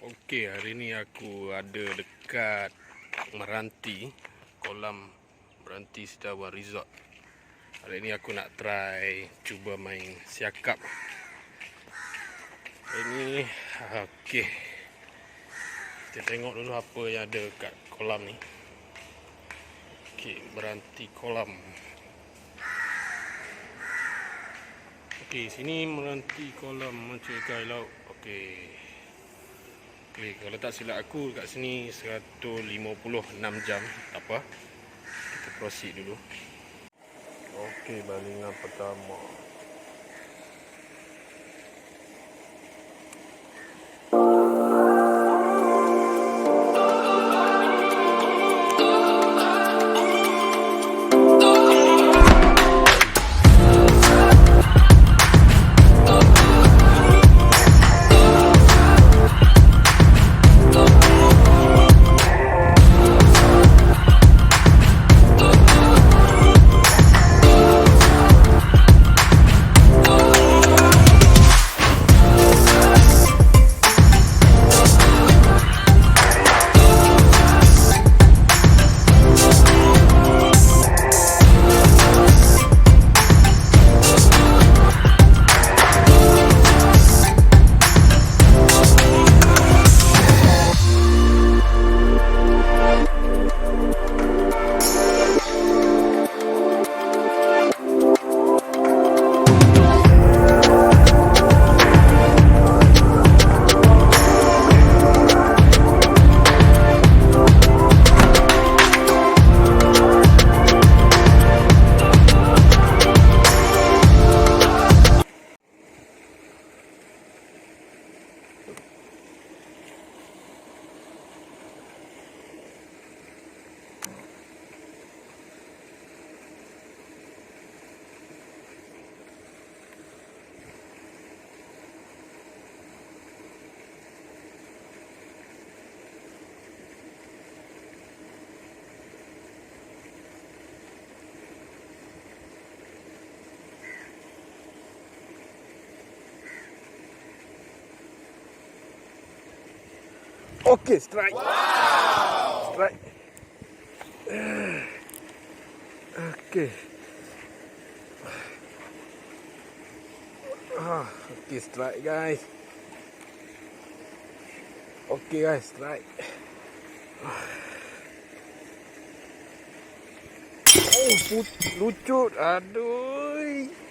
Okey, hari ni aku ada dekat Meranti, kolam Meranti Sedawa Resort. Hari ni aku nak try cuba main siakap. Hari ni okey. Kita tengok dulu apa yang ada kat kolam ni. Okey, Meranti kolam. Okey, sini Meranti kolam macam ikan laut. Okey. Okay, kalau tak silap aku kat sini 156 jam. Tak apa. Kita proceed dulu. Okey, balingan pertama. Okey, strike. Wow. Strike. Okey. Okey, strike guys. Okey guys, strike. Oh, lucut. Aduh.